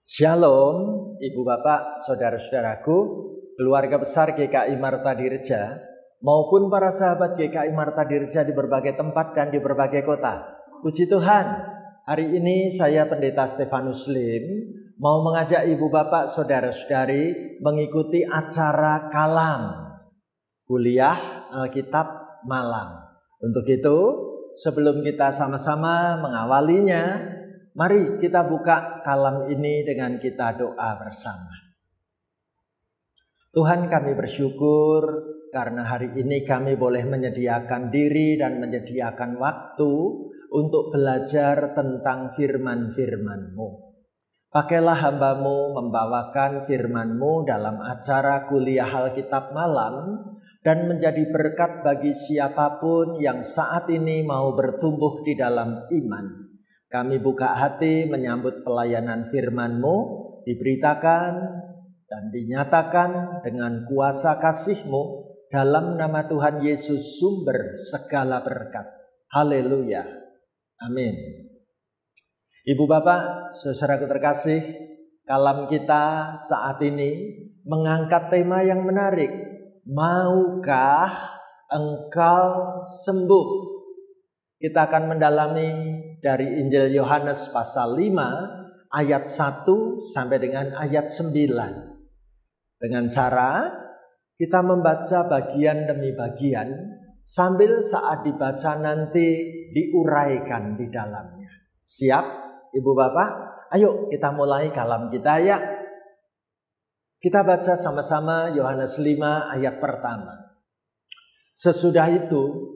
Shalom, Ibu Bapak, Saudara-saudaraku, keluarga besar GKI Marta Dirja, maupun para sahabat GKI Marta Dirja di berbagai tempat dan di berbagai kota. Puji Tuhan, hari ini saya Pendeta Stefanus Lim mau mengajak Ibu Bapak, Saudara-saudari mengikuti acara Kalam, kuliah Alkitab malam. Untuk itu, sebelum kita sama-sama mengawalinya, mari kita buka kalam ini dengan kita doa bersama. Tuhan, kami bersyukur karena hari ini kami boleh menyediakan diri dan menyediakan waktu untuk belajar tentang firman-firman-Mu. Pakailah hamba-Mu membawakan firman-Mu dalam acara kuliah Alkitab malam dan menjadi berkat bagi siapapun yang saat ini mau bertumbuh di dalam iman. Kami buka hati menyambut pelayanan firman-Mu, diberitakan dan dinyatakan dengan kuasa kasih-Mu dalam nama Tuhan Yesus sumber segala berkat. Haleluya. Amin. Ibu Bapak, saudaraku terkasih, kalam kita saat ini mengangkat tema yang menarik. Maukah engkau sembuh? Kita akan mendalami dari Injil Yohanes pasal 5 ayat 1 sampai dengan ayat 9. Dengan cara kita membaca bagian demi bagian sambil saat dibaca nanti diuraikan di dalamnya. Siap Ibu Bapak? Ayo kita mulai kalam kita ya. Kita baca sama-sama Yohanes 5 ayat pertama. Sesudah itu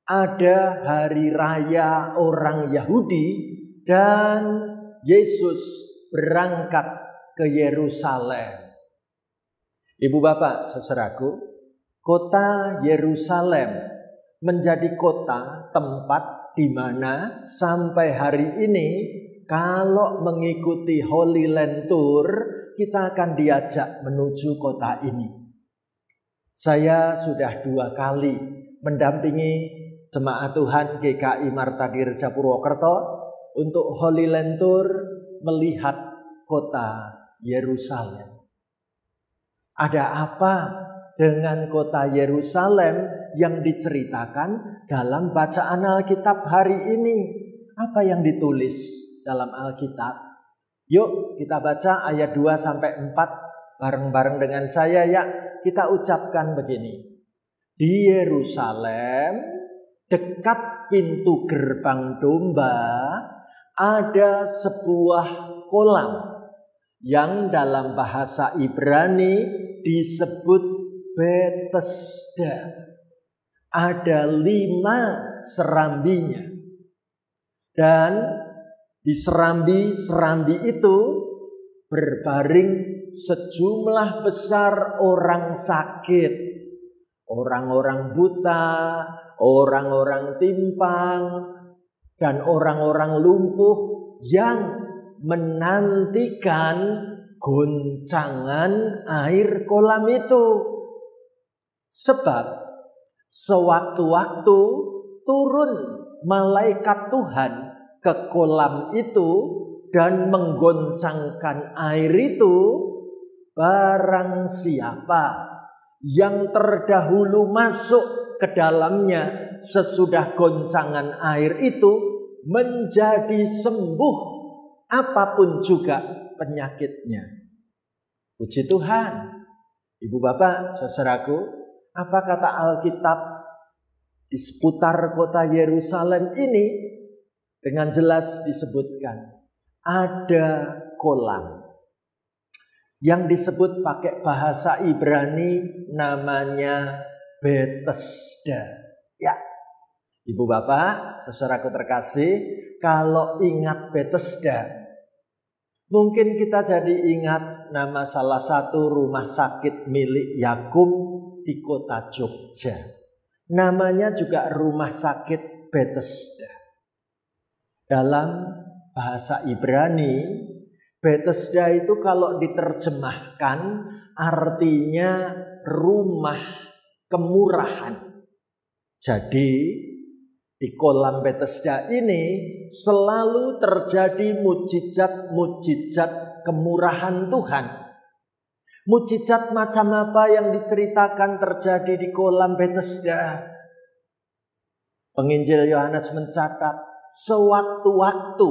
ada hari raya orang Yahudi dan Yesus berangkat ke Yerusalem. Ibu Bapak, saudaraku, kota Yerusalem menjadi kota tempat di mana sampai hari ini kalau mengikuti Holy Land Tour kita akan diajak menuju kota ini. Saya sudah 2 kali mendampingi Jemaat Tuhan GKI Marta Dirja Purwokerto untuk Holy Land Tour melihat kota Yerusalem. Ada apa dengan kota Yerusalem yang diceritakan dalam bacaan Alkitab hari ini? Apa yang ditulis dalam Alkitab? Yuk kita baca ayat 2 sampai 4 bareng-bareng dengan saya ya. Kita ucapkan begini. Di Yerusalem, dekat pintu gerbang domba, ada sebuah kolam yang dalam bahasa Ibrani disebut Betesda. Ada 5 serambinya. Dan di serambi-serambi itu berbaring sejumlah besar orang sakit, orang-orang buta, orang-orang timpang, dan orang-orang lumpuh yang menantikan goncangan air kolam itu. Sebab sewaktu-waktu turun malaikat Tuhan ke kolam itu dan menggoncangkan air itu, barang siapa yang terdahulu masuk ke dalamnya sesudah goncangan air itu menjadi sembuh apapun juga penyakitnya. Puji Tuhan. Ibu Bapak, saudaraku, apa kata Alkitab di seputar kota Yerusalem ini? Dengan jelas disebutkan ada kolam yang disebut pakai bahasa Ibrani namanya Betesda. Ya, Ibu Bapak, saudaraku terkasih, kalau ingat Betesda, mungkin kita jadi ingat nama salah satu rumah sakit milik Yakub di kota Jogja. Namanya juga rumah sakit Betesda. Dalam bahasa Ibrani, Betesda itu kalau diterjemahkan artinya rumah kemurahan. Jadi Di kolam Betesda ini selalu terjadi mujizat-mujizat kemurahan Tuhan. Mujizat macam apa yang diceritakan terjadi di kolam Betesda? Penginjil Yohanes mencatat sewaktu-waktu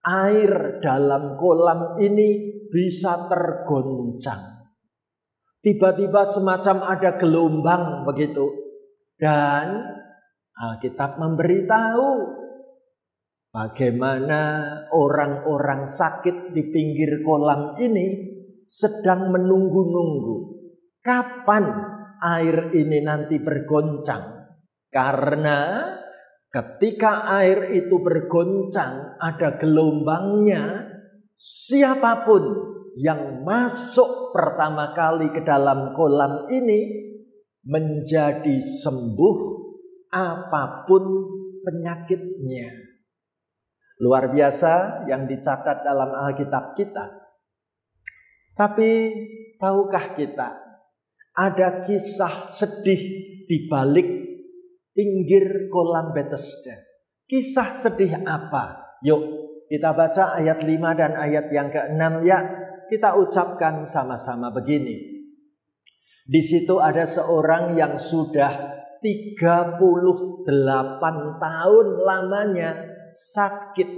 air dalam kolam ini bisa tergoncang. Tiba-tiba semacam ada gelombang begitu. Dan Alkitab memberitahu bagaimana orang-orang sakit di pinggir kolam ini sedang menunggu-nunggu kapan air ini nanti bergoncang. Karena ketika air itu bergoncang, ada gelombangnya, siapapun yang masuk pertama kali ke dalam kolam ini menjadi sembuh apapun penyakitnya. Luar biasa yang dicatat dalam Alkitab kita. Tapi tahukah kita ada kisah sedih di balik pinggir kolam Betesda? Kisah sedih apa? Yuk kita baca ayat 5 dan ayat yang ke-6 ya. Kita ucapkan sama-sama begini. Di situ ada seorang yang sudah 38 tahun lamanya sakit.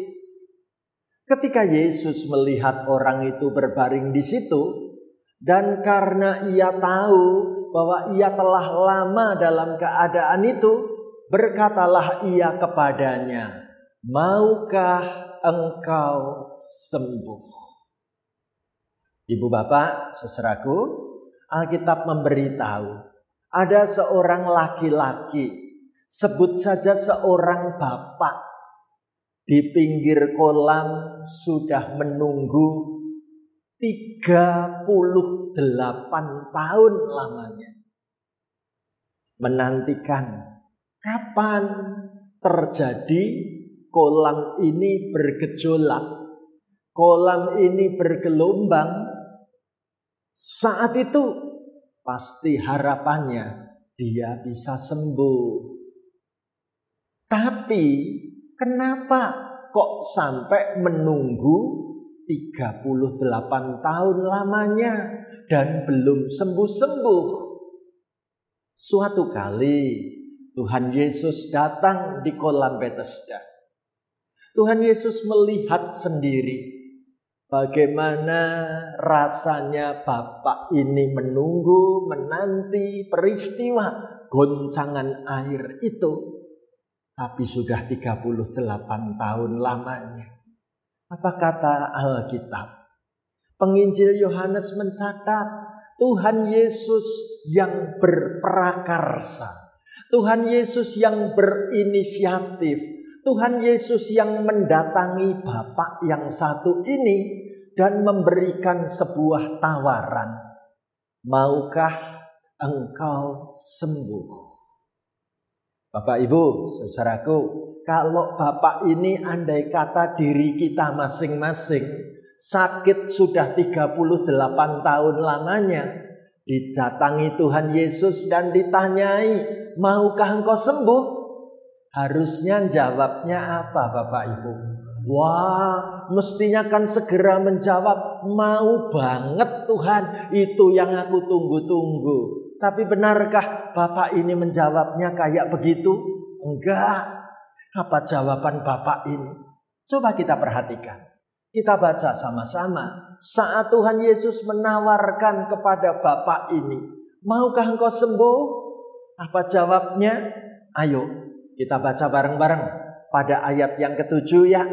Ketika Yesus melihat orang itu berbaring di situ, dan karena ia tahu bahwa ia telah lama dalam keadaan itu, berkatalah ia kepadanya, "Maukah engkau sembuh?" Ibu bapak, saudaraku, Alkitab memberitahu ada seorang laki-laki, sebut saja seorang bapak, di pinggir kolam sudah menunggu 38 tahun lamanya. Menantikan kapan terjadi kolam ini bergejolak, kolam ini bergelombang. Saat itu pasti harapannya dia bisa sembuh. Tapi kenapa kok sampai menunggu 38 tahun lamanya dan belum sembuh-sembuh? Suatu kali Tuhan Yesus datang di kolam Betesda. Tuhan Yesus melihat sendiri bagaimana rasanya bapak ini menunggu, menanti peristiwa goncangan air itu. Tapi sudah 38 tahun lamanya. Apa kata Alkitab? Penginjil Yohanes mencatat Tuhan Yesus yang berprakarsa, Tuhan Yesus yang berinisiatif, Tuhan Yesus yang mendatangi bapak yang satu ini dan memberikan sebuah tawaran. Maukah engkau sembuh? Bapak Ibu, saudaraku, kalau bapak ini andai kata diri kita masing-masing sakit sudah 38 tahun lamanya, didatangi Tuhan Yesus dan ditanyai, maukah engkau sembuh? Harusnya jawabnya apa Bapak Ibu? Wah, mestinya kan segera menjawab, mau banget Tuhan, itu yang aku tunggu-tunggu. Tapi benarkah Bapak ini menjawabnya kayak begitu? Enggak. Apa jawaban Bapak ini? Coba kita perhatikan. Kita baca sama-sama. Saat Tuhan Yesus menawarkan kepada bapak ini, maukah engkau sembuh? Apa jawabnya? Ayo kita baca bareng-bareng pada ayat yang ke-7 ya.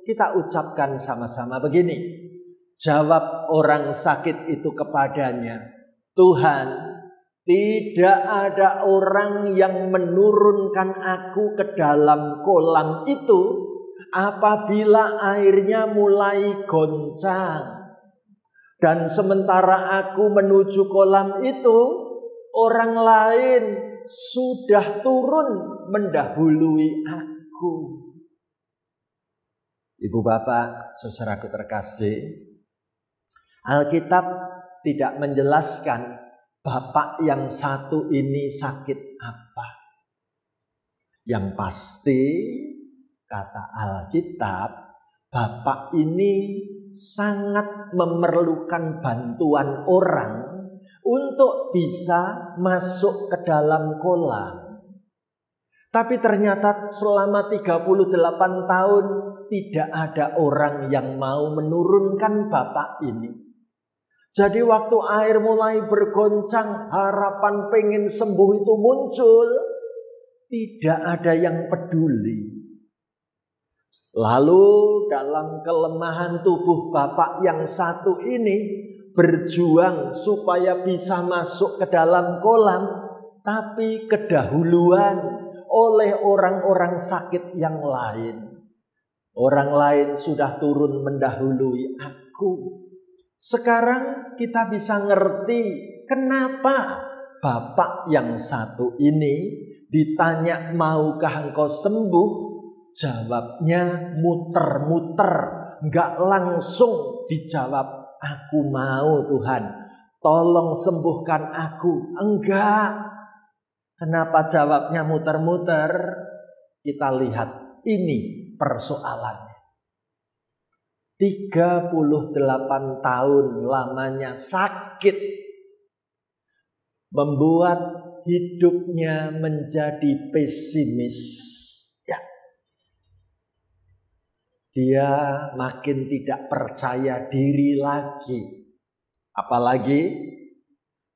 Kita ucapkan sama-sama begini. Jawab orang sakit itu kepadanya, Tuhan, tidak ada orang yang menurunkan aku ke dalam kolam itu apabila airnya mulai goncang. Dan sementara aku menuju kolam itu, orang lain sudah turun mendahului aku. Ibu bapak, saudaraku terkasih, Alkitab tidak menjelaskan bapak yang satu ini sakit apa. Yang pasti, kata Alkitab, bapak ini sangat memerlukan bantuan orang untuk bisa masuk ke dalam kolam. Tapi ternyata selama 38 tahun tidak ada orang yang mau menurunkan bapak ini. Jadi waktu air mulai bergoncang, harapan pengen sembuh itu muncul, tidak ada yang peduli. Lalu dalam kelemahan tubuh bapak yang satu ini, berjuang supaya bisa masuk ke dalam kolam, tapi kedahuluan oleh orang-orang sakit yang lain. Orang lain sudah turun mendahului aku. Sekarang kita bisa ngerti kenapa bapak yang satu ini ditanya, maukah engkau sembuh? Jawabnya muter-muter, gak langsung dijawab, aku mau Tuhan, tolong sembuhkan aku. Enggak. Kenapa jawabnya muter-muter? Kita lihat, ini persoalannya. 38 tahun lamanya sakit membuat hidupnya menjadi pesimis. Ya. Dia makin tidak percaya diri lagi. Apalagi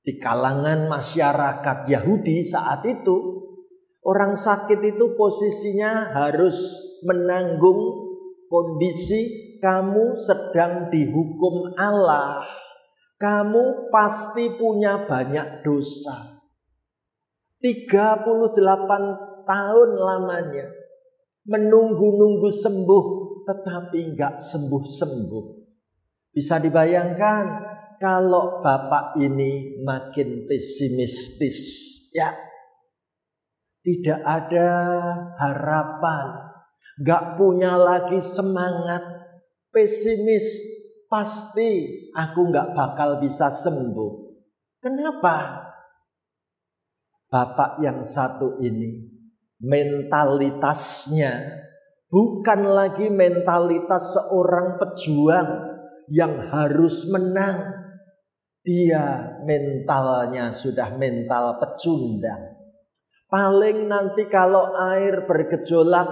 di kalangan masyarakat Yahudi saat itu, orang sakit itu posisinya harus menanggung kondisi kamu sedang dihukum Allah. Kamu pasti punya banyak dosa. 38 tahun lamanya menunggu-nunggu sembuh, tetapi enggak sembuh-sembuh. Bisa dibayangkan kalau bapak ini makin pesimistis, ya, tidak ada harapan, gak punya lagi semangat, pesimis, pasti aku gak bakal bisa sembuh. Kenapa? Bapak yang satu ini mentalitasnya bukan lagi mentalitas seorang pejuang yang harus menang. Dia mentalnya sudah mental pecundang. Paling nanti kalau air bergejolak,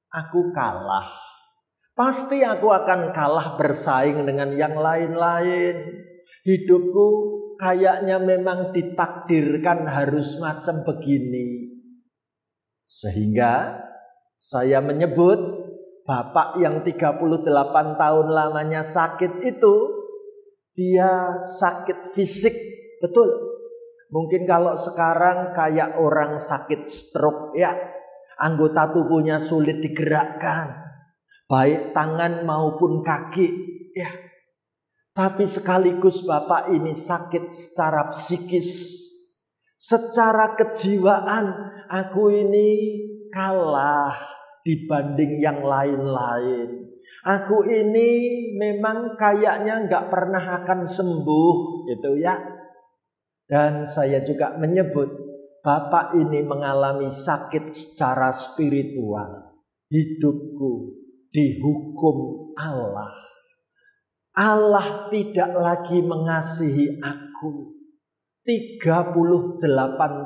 aku kalah. Pasti aku akan kalah bersaing dengan yang lain-lain. Hidupku kayaknya memang ditakdirkan harus macam begini. Sehingga saya menyebut bapak yang 38 tahun lamanya sakit itu, dia sakit fisik, betul. Mungkin kalau sekarang kayak orang sakit stroke, ya, anggota tubuhnya sulit digerakkan, baik tangan maupun kaki, ya. Tapi sekaligus bapak ini sakit secara psikis, secara kejiwaan. Aku ini kalah dibanding yang lain-lain. Aku ini memang kayaknya gak pernah akan sembuh, gitu ya. Dan saya juga menyebut bapak ini mengalami sakit secara spiritual. Hidupku dihukum Allah. Allah tidak lagi mengasihi aku. 38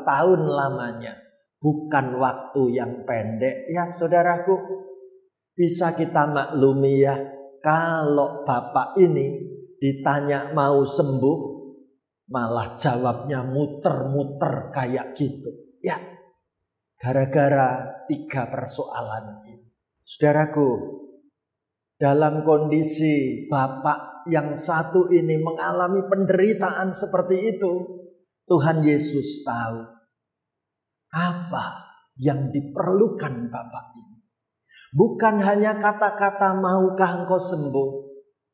tahun lamanya. Bukan waktu yang pendek ya saudaraku. Bisa kita maklumi ya, kalau bapak ini ditanya mau sembuh, malah jawabnya muter-muter kayak gitu. Ya, gara-gara 3 persoalan ini. Saudaraku, dalam kondisi bapak yang satu ini mengalami penderitaan seperti itu, Tuhan Yesus tahu apa yang diperlukan bapak ini. Bukan hanya kata-kata maukah engkau sembuh,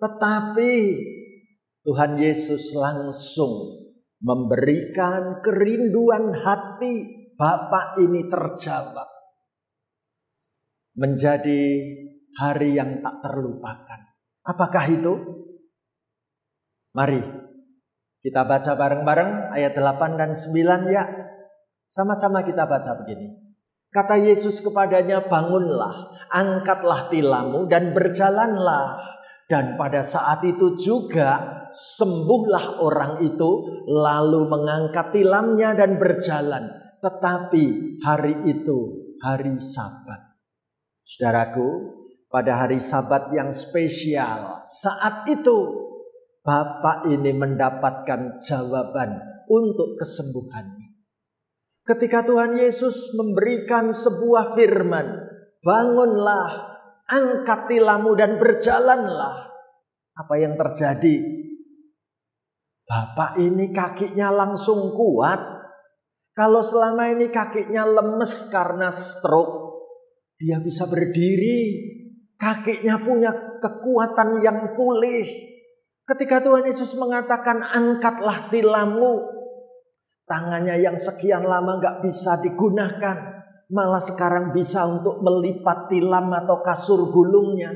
tetapi Tuhan Yesus langsung memberikan kerinduan hati bapak ini terjawab. Menjadi hari yang tak terlupakan. Apakah itu? Mari kita baca bareng-bareng ayat 8 dan 9 ya. Sama-sama kita baca begini. Kata Yesus kepadanya, bangunlah, angkatlah tilammu dan berjalanlah. Dan pada saat itu juga sembuhlah orang itu, lalu mengangkat tilamnya dan berjalan. Tetapi hari itu hari Sabat. Saudaraku, pada hari Sabat yang spesial, saat itu Bapak ini mendapatkan jawaban untuk kesembuhannya. Ketika Tuhan Yesus memberikan sebuah firman, bangunlah, angkat tilammu dan berjalanlah. Apa yang terjadi? Bapak ini kakinya langsung kuat. Kalau selama ini kakinya lemes karena stroke, dia bisa berdiri. Kakinya punya kekuatan yang pulih. Ketika Tuhan Yesus mengatakan angkatlah tilammu, tangannya yang sekian lama gak bisa digunakan, malah sekarang bisa untuk melipat tilam atau kasur gulungnya.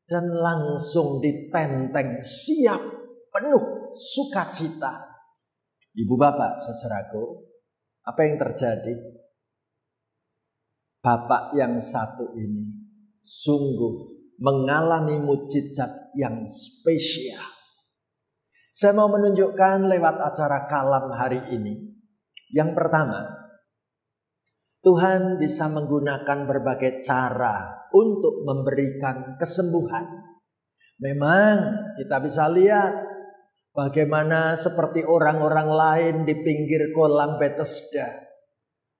Dan langsung ditenteng, siap, penuh sukacita. Ibu bapak, saudaraku, apa yang terjadi? Bapak yang satu ini sungguh mengalami mukjizat yang spesial. Saya mau menunjukkan lewat acara Kalam hari ini. Yang pertama, Tuhan bisa menggunakan berbagai cara untuk memberikan kesembuhan. Memang kita bisa lihat bagaimana seperti orang-orang lain di pinggir kolam Bethesda.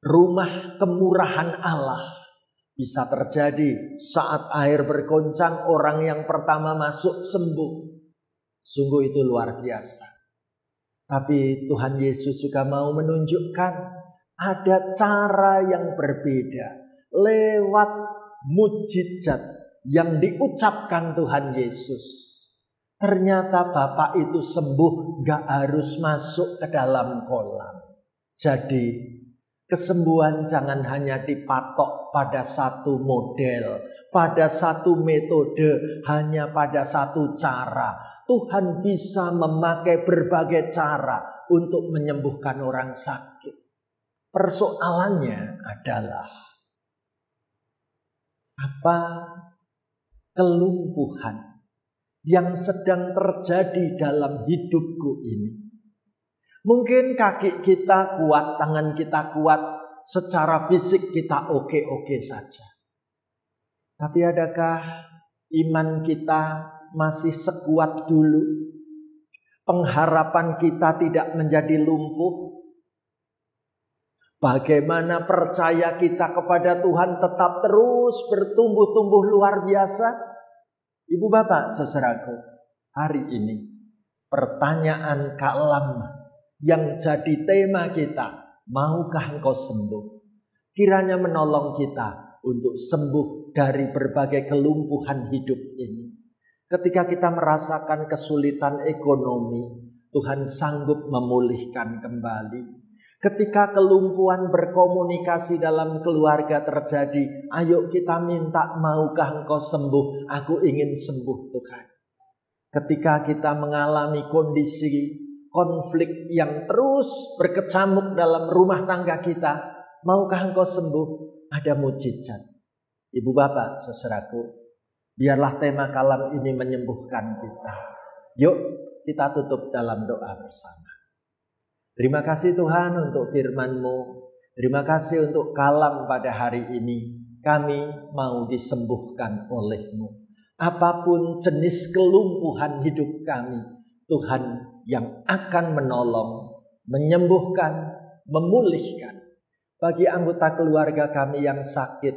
Rumah kemurahan Allah bisa terjadi saat air bergoncang, orang yang pertama masuk sembuh. Sungguh itu luar biasa. Tapi Tuhan Yesus juga mau menunjukkan ada cara yang berbeda lewat mukjizat yang diucapkan Tuhan Yesus. Ternyata Bapak itu sembuh gak harus masuk ke dalam kolam. Jadi kesembuhan jangan hanya dipatok pada satu model, pada satu metode, hanya pada satu cara. Tuhan bisa memakai berbagai cara untuk menyembuhkan orang sakit. Persoalannya adalah apa kelumpuhan yang sedang terjadi dalam hidupku ini. Mungkin kaki kita kuat, tangan kita kuat, secara fisik kita oke-oke saja. Tapi adakah iman kita masih sekuat dulu? Pengharapan kita tidak menjadi lumpuh? Bagaimana percaya kita kepada Tuhan tetap terus bertumbuh-tumbuh luar biasa? Ibu bapak, saudaraku, hari ini pertanyaan Kalam yang jadi tema kita, maukah engkau sembuh? Kiranya menolong kita untuk sembuh dari berbagai kelumpuhan hidup ini. Ketika kita merasakan kesulitan ekonomi, Tuhan sanggup memulihkan kembali. Ketika kelumpuhan berkomunikasi dalam keluarga terjadi, ayo kita minta, maukah engkau sembuh? Aku ingin sembuh Tuhan. Ketika kita mengalami kondisi konflik yang terus berkecamuk dalam rumah tangga kita, maukah engkau sembuh? Ada mukjizat. Ibu bapak, saudaraku, biarlah tema Kalam ini menyembuhkan kita. Yuk kita tutup dalam doa bersama. Terima kasih Tuhan untuk firman-Mu. Terima kasih untuk Kalam pada hari ini. Kami mau disembuhkan oleh-Mu. Apapun jenis kelumpuhan hidup kami, Tuhan yang akan menolong, menyembuhkan, memulihkan. Bagi anggota keluarga kami yang sakit,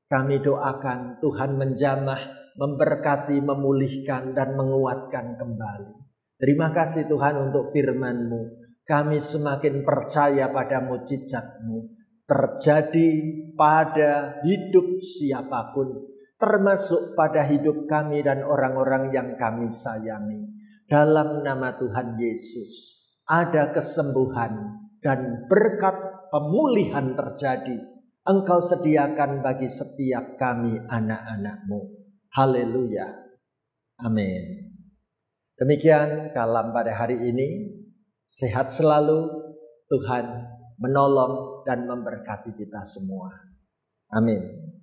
kami doakan Tuhan menjamah, memberkati, memulihkan, dan menguatkan kembali. Terima kasih Tuhan untuk firman-Mu. Kami semakin percaya pada mukjizat-Mu terjadi pada hidup siapapun, termasuk pada hidup kami dan orang-orang yang kami sayangi. Dalam nama Tuhan Yesus, ada kesembuhan dan berkat pemulihan terjadi. Engkau sediakan bagi setiap kami anak-anak-Mu. Haleluya. Amin. Demikian Kalam pada hari ini. Sehat selalu, Tuhan menolong dan memberkati kita semua. Amin.